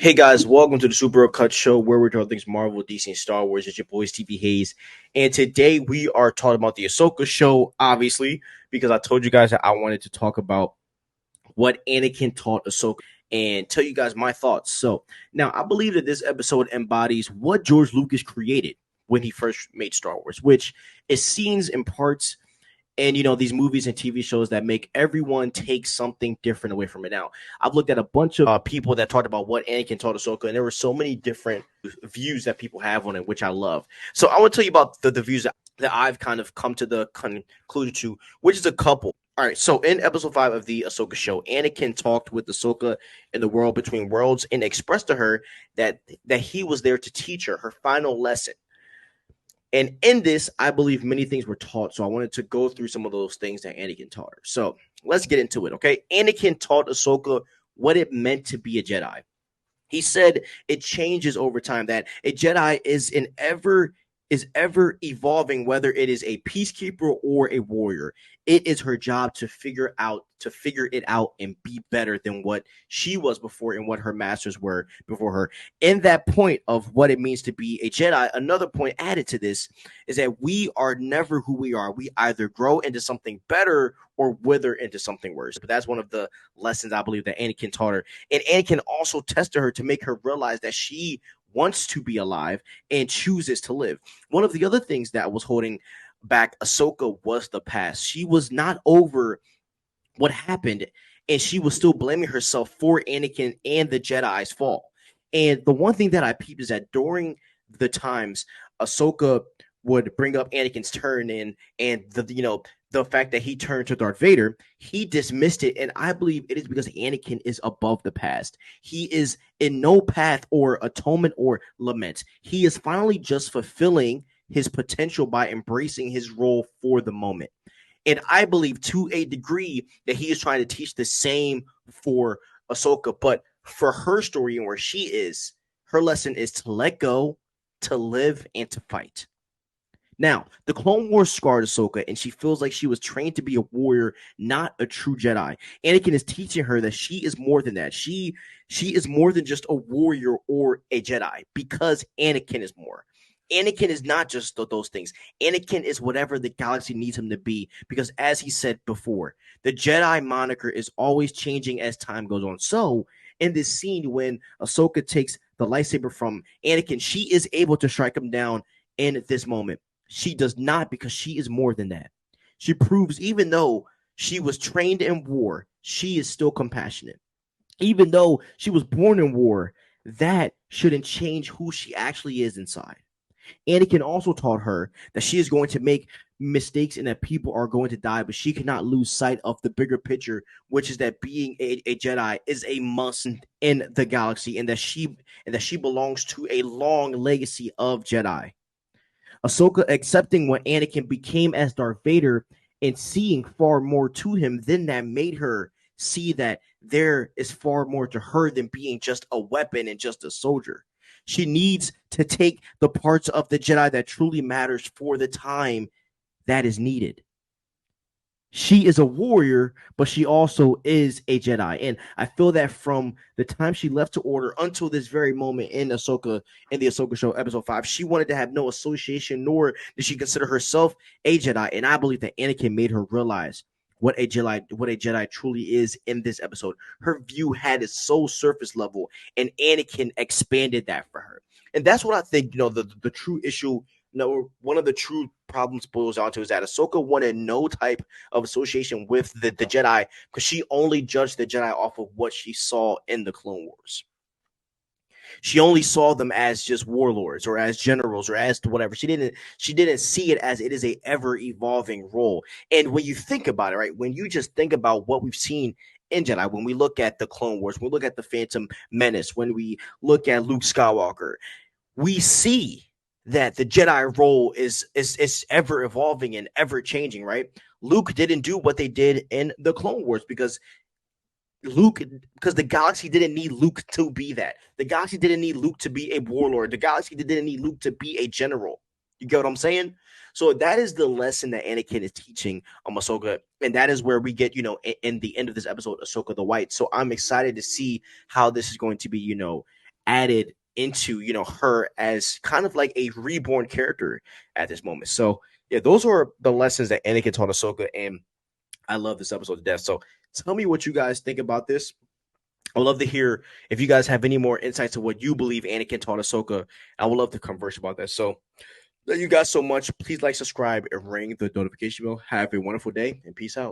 Hey guys, welcome to the Super Cut Show where we're talking things Marvel, DC, and Star Wars. It's your boys TV Hayes, and today we are talking about the Ahsoka show, obviously, because I told you guys that I wanted to talk about what Anakin taught Ahsoka and tell you guys my thoughts. So now I believe that this episode embodies what George Lucas created when he first made Star Wars, which is scenes in parts and these movies and TV shows that make everyone take something different away from it. Now, I've looked at a bunch of people that talked about what Anakin taught Ahsoka, and there were so many different views that people have on it, which I love. So I want to tell you about the views that I've kind of come to the conclusion to, which is a couple. All right, so in episode 5 of the Ahsoka show, Anakin talked with Ahsoka in the world between worlds and expressed to her that he was there to teach her her final lesson. And in this, I believe many things were taught. So I wanted to go through some of those things that Anakin taught her. So let's get into it, okay? Anakin taught Ahsoka what it meant to be a Jedi. He said it changes over time, that a Jedi is ever evolving, whether it is a peacekeeper or a warrior. It is her job to figure it out and be better than what she was before and what her masters were before her. In that point of what it means to be a Jedi, another point added to this is that we are never who we are. We either grow into something better or wither into something worse. But that's one of the lessons I believe that Anakin taught her. And Anakin also tested her to make her realize that she wants to be alive and chooses to live. One of the other things that was holding back Ahsoka was the past. She was not over what happened, and she was still blaming herself for Anakin and the Jedi's fall. And the one thing that I peeped is that during the times Ahsoka would bring up Anakin's turn and the fact that he turned to Darth Vader, he dismissed it. And I believe it is because Anakin is above the past. He is in no path or atonement or lament. He is finally just fulfilling his potential by embracing his role for the moment. And I believe to a degree that he is trying to teach the same for Ahsoka. But for her story and where she is, her lesson is to let go, to live, and to fight. Now, the Clone Wars scarred Ahsoka, and she feels like she was trained to be a warrior, not a true Jedi. Anakin is teaching her that she is more than that. She is more than just a warrior or a Jedi, because Anakin is more. Anakin is not just those things. Anakin is whatever the galaxy needs him to be, because as he said before, the Jedi moniker is always changing as time goes on. So, in this scene, when Ahsoka takes the lightsaber from Anakin, she is able to strike him down in this moment. She does not, because she is more than that. She proves, even though she was trained in war, she is still compassionate. Even though she was born in war, that shouldn't change who she actually is inside. Anakin also taught her that she is going to make mistakes and that people are going to die, but she cannot lose sight of the bigger picture, which is that being a Jedi is a must in the galaxy, and that she belongs to a long legacy of Jedi. Ahsoka accepting what Anakin became as Darth Vader and seeing far more to him than that made her see that there is far more to her than being just a weapon and just a soldier. She needs to take the parts of the Jedi that truly matters for the time that is needed. She is a warrior, but she also is a Jedi. And I feel that from the time she left to Order until this very moment in the Ahsoka show, episode 5, she wanted to have no association, nor did she consider herself a Jedi. And I believe that Anakin made her realize what a Jedi truly is in this episode. Her view had it so surface level, and Anakin expanded that for her. And that's what I think, the true issue. No, one of the true problems boils down to is that Ahsoka wanted no type of association with the Jedi, because she only judged the Jedi off of what she saw in the Clone Wars. She only saw them as just warlords or as generals or as to whatever. She didn't see it as it is a ever evolving role. And when you think about it, right, when you just think about what we've seen in Jedi, when we look at the Clone Wars, when we look at the Phantom Menace, when we look at Luke Skywalker, we see that the Jedi role is ever evolving and ever changing, right? Luke didn't do what they did in the Clone Wars because the galaxy didn't need Luke to be that. The galaxy didn't need Luke to be a warlord. The galaxy didn't need Luke to be a general. You get what I'm saying? So that is the lesson that Anakin is teaching Ahsoka, and that is where we get, in the end of this episode, Ahsoka the White. So I'm excited to see how this is going to be, added into, her as kind of like a reborn character at this moment. So yeah, those are the lessons that Anakin taught Ahsoka, and I love this episode to death. So tell me what you guys think about this. I would love to hear if you guys have any more insights to what you believe Anakin taught Ahsoka. I would love to converse about that. So thank you guys so much. Please like, subscribe, and ring the notification bell. Have a wonderful day, and peace out.